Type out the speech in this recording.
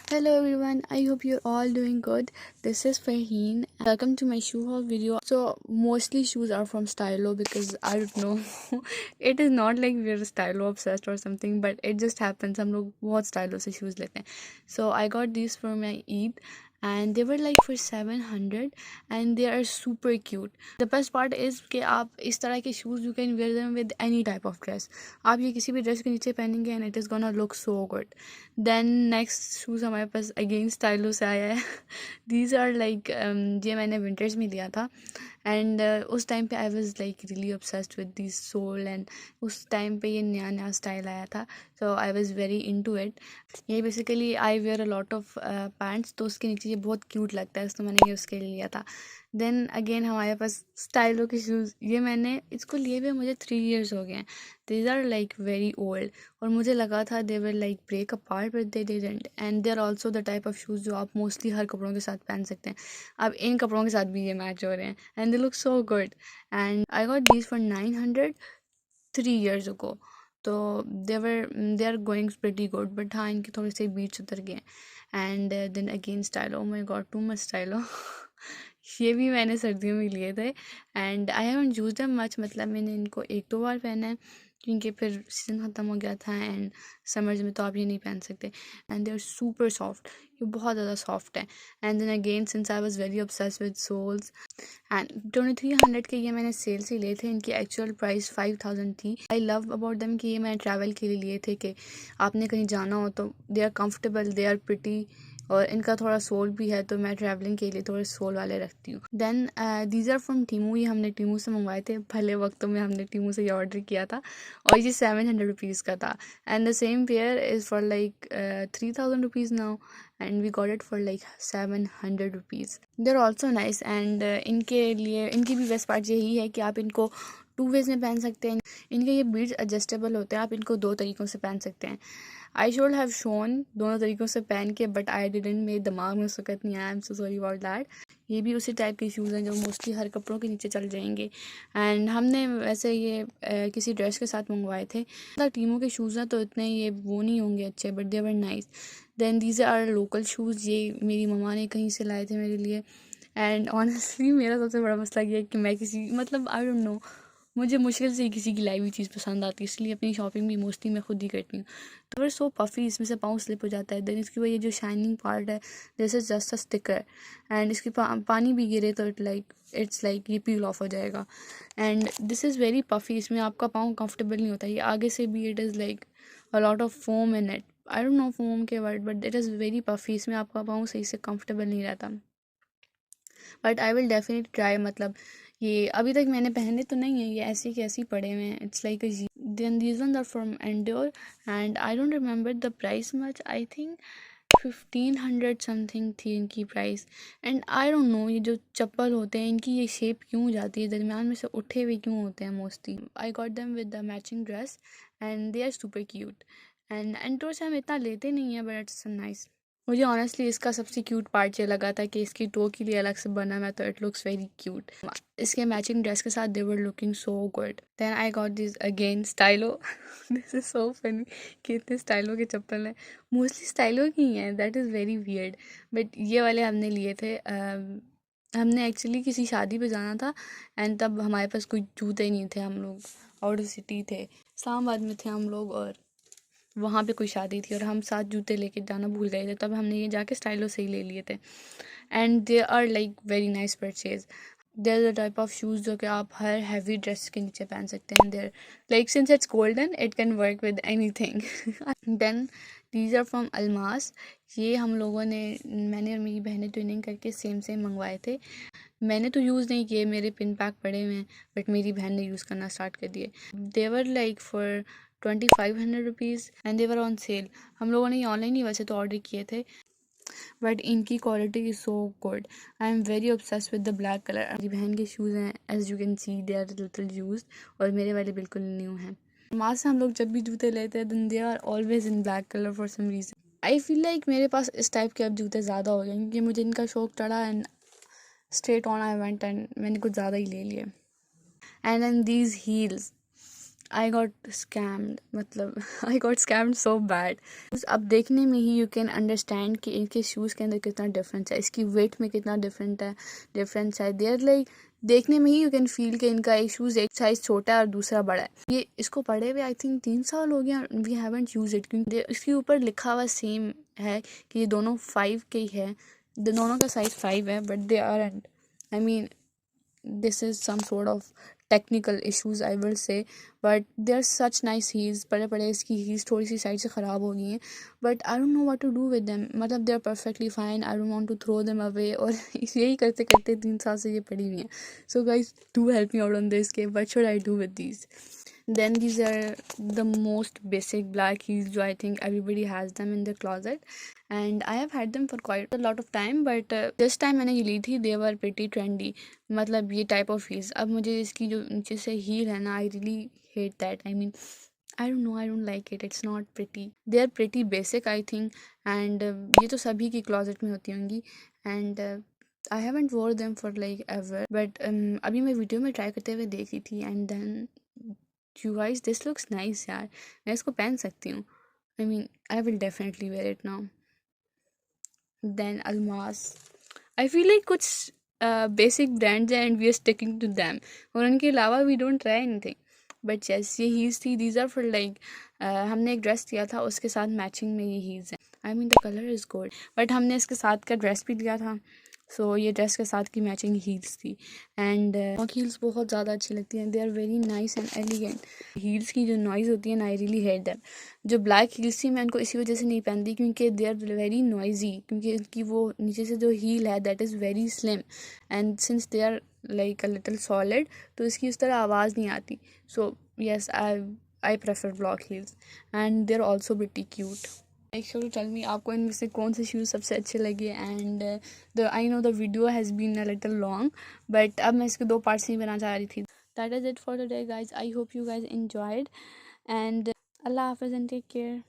Hello everyone, I hope you're all doing good. This is Farheen. Welcome to my shoe haul video. So mostly shoes are from Stylo because I don't know. It is not like we're Stylo obsessed or something, but it just happens. हम लोग बहुत Stylo से shoes लेते हैं. So I got these for my Eid and they were like for 700 and they are super cute. The best part is कि आप इस तरह के shoes you can wear them with any type of dress. आप ये किसी भी dress के नीचे पहनेंगे and it is gonna look so good. Then next shoes हमारे पास अगेन स्टाइलो से आया है. दीज आर लाइक ये मैंने विंटर्स में लिया था एंड उस टाइम पे I was like really obsessed with this sole and उस टाइम पे ये नया नया स्टाइल आया था so I was very into it. ये basically I wear a lot of pants तो उसके नीचे ये बहुत क्यूट लगता है तो मैंने ये उसके लिए लिया था. देन अगेन हमारे पास स्टाइलो के शूज़. ये मैंने इसको लिए हुए मुझे 3 years हो गए हैं. These are like very old और मुझे लगा था they were like break apart but they didn't and they are also the type of shoes जो आप मोस्टली हर कपड़ों के साथ पहन सकते हैं. अब इन कपड़ों के साथ भी ये मैच हो रहे हैं and they look so good and I got these for 900 3 years ago. तो they are going pretty good but हाँ इनके थोड़े से बीट्स उतर गए and then again stylo. My god too much stylo. ये भी मैंने सर्दियों में लिए थे and I haven't used them much. मतलब मैंने इनको 1-2 बार पहना है क्योंकि फिर सीज़न ख़त्म हो गया था एंड समर्स में तो आप ये नहीं पहन सकते and they are super soft. ये बहुत ज़्यादा सॉफ्ट है and then again since I was very obsessed with soles and 2300 के ये मैंने सेल से लिए थे. इनकी एक्चुअल प्राइस 5000 थी. आई लव अबाउट देम कि ये मैंने ट्रैवल के लिए लिए थे कि आपने कहीं जाना हो तो they are comfortable, they are pretty और इनका थोड़ा सोल भी है तो मैं ट्रैवलिंग के लिए थोड़े सोल वाले रखती हूँ. Then these are from Temu. ये हमने टीमू से मंगवाए थे. भले वक्तों में हमने टीमू से ये ऑर्डर किया था और ये 700 रुपीज़ का था and the same pair is for like 3000 rupees now and we got it for like 700 rupees. They are also nice and इनके लिए इनकी भी बेस्ट पार्ट यही है कि आप इनको 2 वेज में पहन सकते हैं. इनके ये बीड्स एडजस्टेबल होते हैं. आप इनको 2 तरीक़ों से पहन सकते हैं. आई शुड हैव शोन दोनों तरीक़ों से पहन के बट आई डिडंट. मेरे दिमाग में उस वक्त नहीं आया. I am so sorry about that. ये भी उसी टाइप के शूज़ हैं जो मोस्टली हर कपड़ों के नीचे चल जाएंगे एंड हमने वैसे ये किसी ड्रेस के साथ मंगवाए थे. टीमों के शूज़ हैं तो इतने ये वो नहीं होंगे अच्छे but they were nice. Then these are local shoes. ये मेरी मम्मा ने कहीं से लाए थे मेरे लिए एंड ऑनेस्टली मेरा सबसे बड़ा मसला ये है कि मैं किसी मतलब आई डोंट नो मुझे मुश्किल से ही किसी की लाई हुई चीज़ पसंद आती है इसलिए अपनी शॉपिंग भी मोस्टली मैं खुद ही करती हूँ. तो वर सो पफ़ी. इसमें से पाँव स्लिप हो जाता है. देन इसकी वजह जो शाइनिंग पार्ट है this is just a sticker and इसकी पानी भी गिरे तो इट्स लाइक ये पील ऑफ हो जाएगा and this is very puffy. इसमें आपका पाँव कंफर्टेबल नहीं होता. ये आगे से भी it is like a lot of foam in it. I don't know foam के word but it is very puffy. इसमें आपका पाँव सही से कंफर्टेबल नहीं रहता but I will definitely try. मतलब ये अभी तक मैंने पहने तो नहीं है. ये ऐसे के ऐसे ही पड़े हुए हैं. It's like then these one are from Endure and I don't remember the price much. I think 1500 something थी इनकी price and I don't know ये जो चप्पल होते हैं इनकी ये शेप क्यों हो जाती है दरमियान में से उठे हुए क्यों होते हैं mostly. I got them with the matching dress and they are super cute and Endure से हम इतना लेते नहीं हैं बट इट्स नाइस. मुझे ऑनेस्टली इसका सबसे क्यूट पार्ट ये लगा था कि इसकी टो के लिए अलग से बना हुआ तो इट लुक्स वेरी क्यूट. इसके मैचिंग ड्रेस के साथ they were looking so good. Then I got this again Stylo. This is so funny कि इतने स्टाइलो के चप्पल हैं. मोस्टली स्टाइलो की हैं. That is very weird but ये वाले हमने लिए थे. हमने एक्चुअली किसी शादी पे जाना था एंड तब हमारे पास कोई जूते ही नहीं थे. हम लोग आउट ऑफ सिटी थे. इस्लामाबाद में थे हम लोग और वहाँ पे कोई शादी थी और हम साथ जूते लेके जाना भूल गए थे. तब हमने ये जाके स्टाइलो से ही ले लिए थे and they are like very nice purchase. They are the type of shoes जो कि आप हर हैवी ड्रेस के नीचे पहन सकते हैं. There like since it's golden it can work with anything. Then these are from Almas. ये हम लोगों ने मैंने और मेरी बहनें ट्विनिंग करके सेम मंगवाए थे. मैंने तो यूज़ नहीं किए. मेरे पिन पैक पड़े हुए हैं बट मेरी बहन ने यूज़ करना स्टार्ट कर दिए. They were like for 2500 rupees and they were on sale. हम लोगों ने ये ऑनलाइन ही वैसे तो ऑर्डर किए थे बट इनकी quality is so good. I am very obsessed with the black colour. मेरी बहन के शूज़ हैं as you can see they are little used और मेरे वाले बिल्कुल न्यू हैं. वहाँ से हम लोग जब भी जूते लेते हैं then they are always in black colour for some reason. I feel like मेरे पास इस टाइप के अब जूते ज़्यादा हो गए क्योंकि मुझे इनका शौक चढ़ा and straight on I went and मैंने कुछ ज़्यादा ही ले लिए. And then these heels I got scammed, मतलब I got scammed so bad. अब देखने में ही यू कैन अंडरस्टैंड कि इनके शूज़ के अंदर कितना डिफरेंस है, इसकी वेट में कितना डिफरेंस है देयर लाइक देखने में ही यू कैन फील कि इनका एक शूज़ एक साइज़ छोटा है और दूसरा बड़ा है। ये इसको पड़े हुए आई थिंक 3 साल हो गया, वी हैवेंट यूज इट, क्योंकि इसके ऊपर लिखा हुआ सेम है कि ये दोनों 5 के ही है, दोनों का साइज़ 5 है, but they are and I mean this is some sort of technical issues I will say, but they're such nice heels। पड़े पड़े इसकी heels थोड़ी सी साइड से ख़राब हो गई हैं, but I don't know what to do with them, मतलब they're perfectly fine, I don't want to throw them away। और यही करते करते 3 साल से ये पड़ी हुई हैं। So guys, do help me out on this कि what should I do with these। Then these are the most basic black heels जो I think everybody has them in their closet, and I have had them for quite a lot of time, but this time मैंने ये ली थी, they were pretty trendy, मतलब ये type of heels. अब मुझे इसकी जो नीचे से हील है ना, I really hate that, I mean I don't know, I don't like it, it's not pretty, they are pretty basic I think, and ये तो सभी की क्लोजेट में होती होंगी, and I haven't wore them for like ever, but अभी मैं video में ट्राई करते हुए देख रही थी, and then you guys this looks nice यार, मैं इसको पहन सकती हूँ, I mean I will definitely wear it now. Then Almas, I feel like कुछ बेसिक ब्रांड्स हैं and we are sticking to them, और उनके अलावा we don't try anything, but yes ये हील्स थी, दीज आर फॉर लाइक हमने एक dress लिया था उसके साथ मैचिंग में ये हील्स हैं, I mean the colour is good, but हमने इसके साथ का ड्रेस भी लिया था, सो ये ड्रेस के साथ की मैचिंग हील्स थी, एंड हील्स बहुत ज़्यादा अच्छी लगती हैं, they are very nice and elegant. Heels की जो नॉइज़ होती है ना, आई रियली हेट दैम। जो ब्लैक हील्स थी मैं उनको इसी वजह से नहीं पहनती क्योंकि दे आर वेरी नॉइजी, क्योंकि इनकी वो नीचे से जो हील है that is very slim, and since they are like a little solid, तो इसकी उस तरह आवाज़ नहीं आती। So yes I prefer block heels, and they are also pretty cute. Make sure to tell me आपको इनमें से कौन से शूज़ सबसे अच्छे लगे, and the I know the video has been a little long, but अब मैं इसके 2 पार्ट्स नहीं बना चाह रही थी। That is it for today guys, I hope you guys enjoyed, and अल्लाह हाफिज़ एंड टेक केयर।